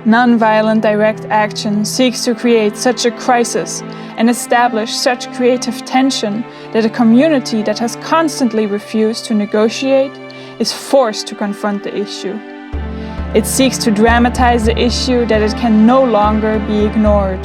Nonviolent direct action seeks to create such a crisis and establish such creative tension that a community that has constantly refused to negotiate is forced to confront the issue. It seeks to dramatize the issue that it can no longer be ignored.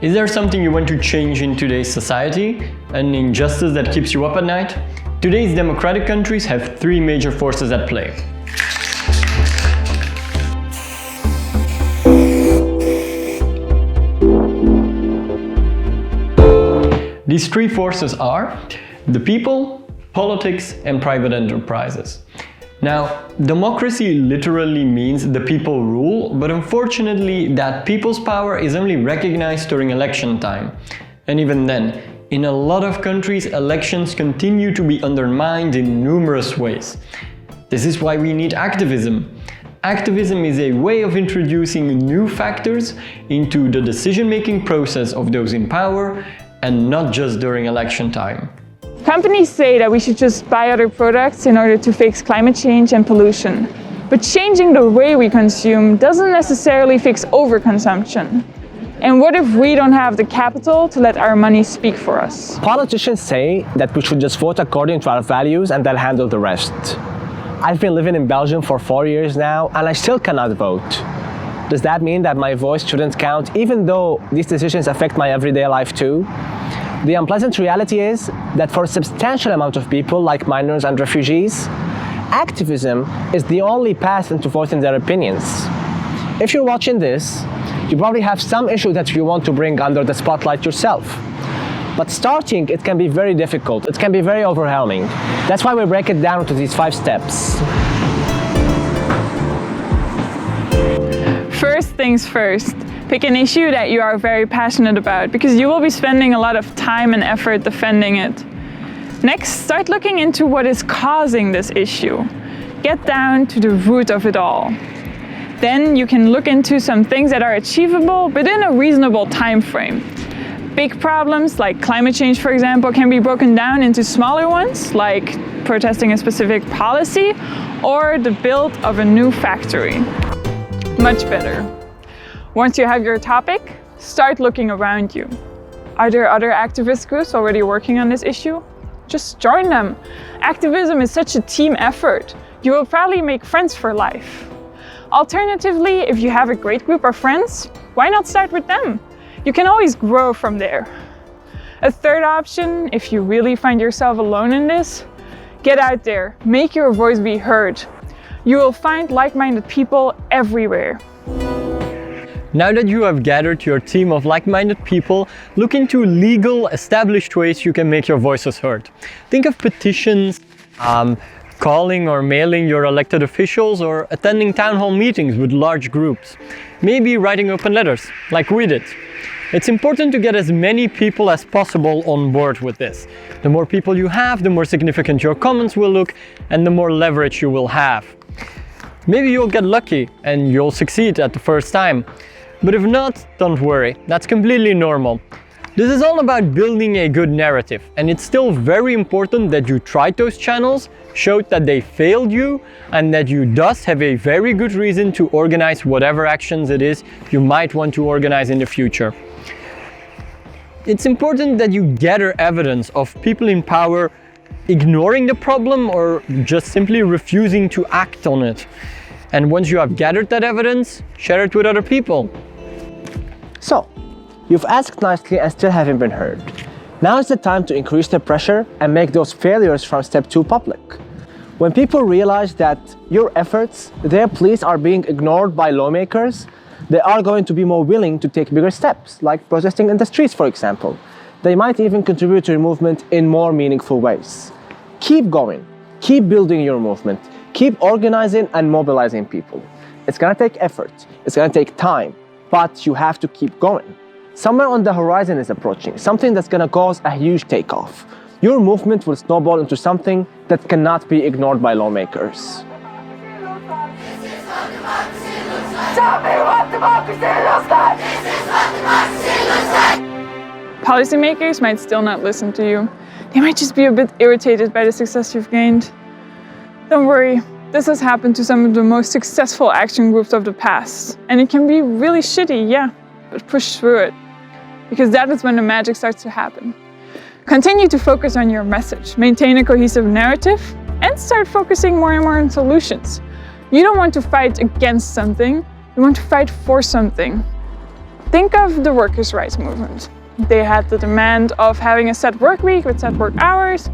Is there something you want to change in today's society? An injustice that keeps you up at night? Today's democratic countries have three major forces at play. These three forces are the people, politics, and private enterprises. Now, democracy literally means the people rule, but unfortunately that people's power is only recognized during election time. And even then, in a lot of countries, elections continue to be undermined in numerous ways. This is why we need activism. Activism is a way of introducing new factors into the decision-making process of those in power, and not just during election time. Companies say that we should just buy other products in order to fix climate change and pollution. But changing the way we consume doesn't necessarily fix overconsumption. And what if we don't have the capital to let our money speak for us? Politicians say that we should just vote according to our values and they'll handle the rest. I've been living in Belgium for 4 years now and I still cannot vote. Does that mean that my voice shouldn't count even though these decisions affect my everyday life too? The unpleasant reality is that for a substantial amount of people, like minors and refugees, activism is the only path into voicing their opinions. If you're watching this, you probably have some issue that you want to bring under the spotlight yourself. But starting, it can be very difficult. It can be very overwhelming. That's why we break it down to these 5 steps. First things first. Pick an issue that you are very passionate about, because you will be spending a lot of time and effort defending it. Next, start looking into what is causing this issue. Get down to the root of it all. Then you can look into some things that are achievable within a reasonable time frame. Big problems like climate change, for example, can be broken down into smaller ones, like protesting a specific policy or the build of a new factory. Much better. Once you have your topic, start looking around you. Are there other activist groups already working on this issue? Just join them. Activism is such a team effort. You will probably make friends for life. Alternatively, if you have a great group of friends, why not start with them? You can always grow from there. A third option, if you really find yourself alone in this, get out there, make your voice be heard. You will find like-minded people everywhere. Now that you have gathered your team of like-minded people, look into legal, established ways you can make your voices heard. Think of petitions, calling or mailing your elected officials, or attending town hall meetings with large groups. Maybe writing open letters, like we did. It's important to get as many people as possible on board with this. The more people you have, the more significant your comments will look, and the more leverage you will have. Maybe you'll get lucky and you'll succeed at the first time. But if not, don't worry, that's completely normal. This is all about building a good narrative, and it's still very important that you tried those channels, showed that they failed you, and that you thus have a very good reason to organize whatever actions it is you might want to organize in the future. It's important that you gather evidence of people in power ignoring the problem or just simply refusing to act on it. And once you have gathered that evidence, share it with other people. So, you've asked nicely and still haven't been heard. Now is the time to increase the pressure and make those failures from step 2 public. When people realize that your efforts, their pleas are being ignored by lawmakers, they are going to be more willing to take bigger steps, like protesting in the streets, for example. They might even contribute to your movement in more meaningful ways. Keep going. Keep building your movement. Keep organizing and mobilizing people. It's gonna take effort, it's gonna take time, but you have to keep going. Somewhere on the horizon is approaching, something that's gonna cause a huge takeoff. Your movement will snowball into something that cannot be ignored by lawmakers. Tell me what democracy looks like! This is what democracy looks like! Policymakers might still not listen to you. They might just be a bit irritated by the success you've gained. Don't worry, this has happened to some of the most successful action groups of the past. And it can be really shitty, yeah, but push through it. Because that is when the magic starts to happen. Continue to focus on your message, maintain a cohesive narrative, and start focusing more and more on solutions. You don't want to fight against something, you want to fight for something. Think of the workers' rights movement. They had the demand of having a set work week with set work hours,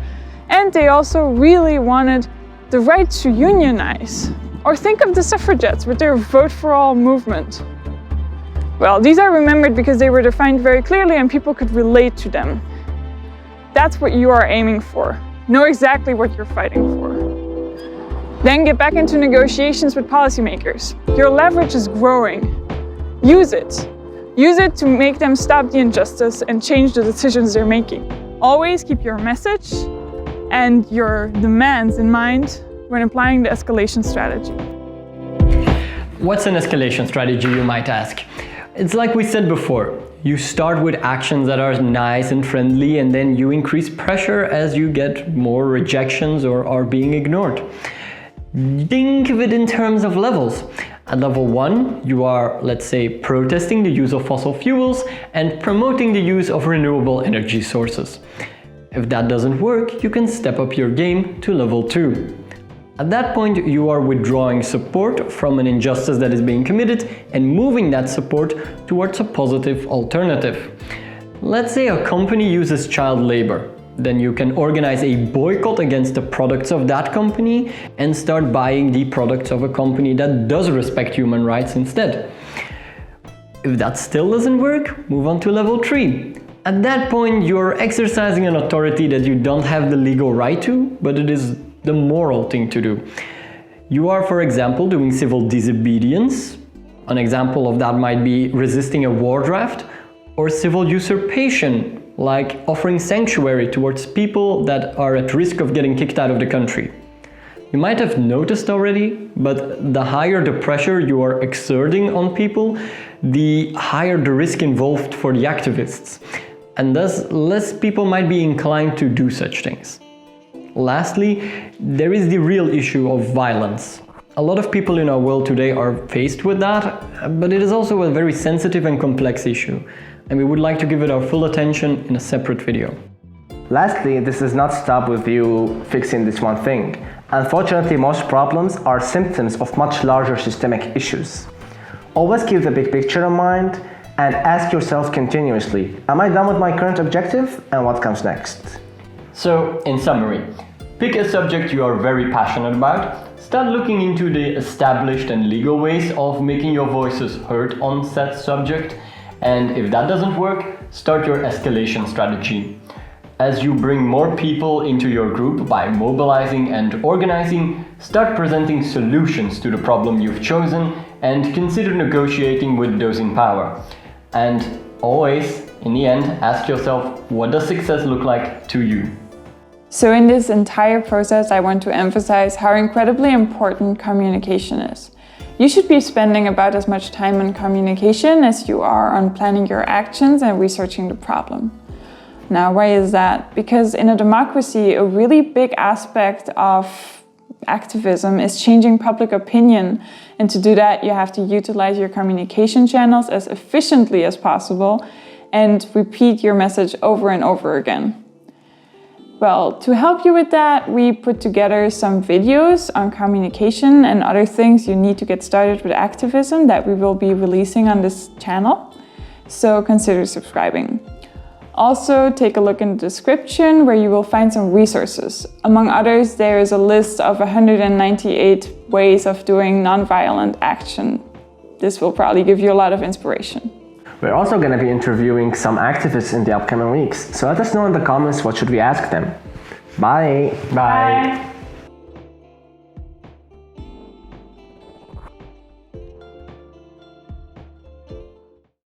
and they also really wanted the right to unionize. Or think of the suffragettes with their Vote for All movement. Well, these are remembered because they were defined very clearly and people could relate to them. That's what you are aiming for. Know exactly what you're fighting for. Then get back into negotiations with policymakers. Your leverage is growing. Use it. Use it to make them stop the injustice and change the decisions they're making. Always keep your message and your demands in mind when applying the escalation strategy. What's an escalation strategy, you might ask? It's like we said before. You start with actions that are nice and friendly, and then you increase pressure as you get more rejections or are being ignored. Think of it in terms of levels. At level 1, you are, let's say, protesting the use of fossil fuels and promoting the use of renewable energy sources. If that doesn't work, you can step up your game to level 2. At that point, you are withdrawing support from an injustice that is being committed and moving that support towards a positive alternative. Let's say a company uses child labor. Then you can organize a boycott against the products of that company and start buying the products of a company that does respect human rights instead. If that still doesn't work, move on to level 3. At that point, you're exercising an authority that you don't have the legal right to, but it is the moral thing to do. You are, for example, doing civil disobedience. An example of that might be resisting a war draft, or civil usurpation, like offering sanctuary towards people that are at risk of getting kicked out of the country. You might have noticed already, but the higher the pressure you are exerting on people, the higher the risk involved for the activists, and thus less people might be inclined to do such things. Lastly, there is the real issue of violence. A lot of people in our world today are faced with that, but it is also a very sensitive and complex issue, and we would like to give it our full attention in a separate video. Lastly, this does not stop with you fixing this one thing. Unfortunately, most problems are symptoms of much larger systemic issues. Always keep the big picture in mind and ask yourself continuously, am I done with my current objective and what comes next? So, in summary, pick a subject you are very passionate about, start looking into the established and legal ways of making your voices heard on said subject, and if that doesn't work, start your escalation strategy. As you bring more people into your group by mobilizing and organizing, start presenting solutions to the problem you've chosen and consider negotiating with those in power. And always, in the end, ask yourself, what does success look like to you? So in this entire process, I want to emphasize how incredibly important communication is. You should be spending about as much time on communication as you are on planning your actions and researching the problem. Now, why is that? Because in a democracy, a really big aspect of activism is changing public opinion. And to do that, you have to utilize your communication channels as efficiently as possible and repeat your message over and over again. Well, to help you with that, we put together some videos on communication and other things you need to get started with activism that we will be releasing on this channel. So consider subscribing. Also, take a look in the description where you will find some resources. Among others, there is a list of 198 ways of doing nonviolent action. This will probably give you a lot of inspiration. We're also going to be interviewing some activists in the upcoming weeks, so let us know in the comments what should we ask them. Bye! Bye!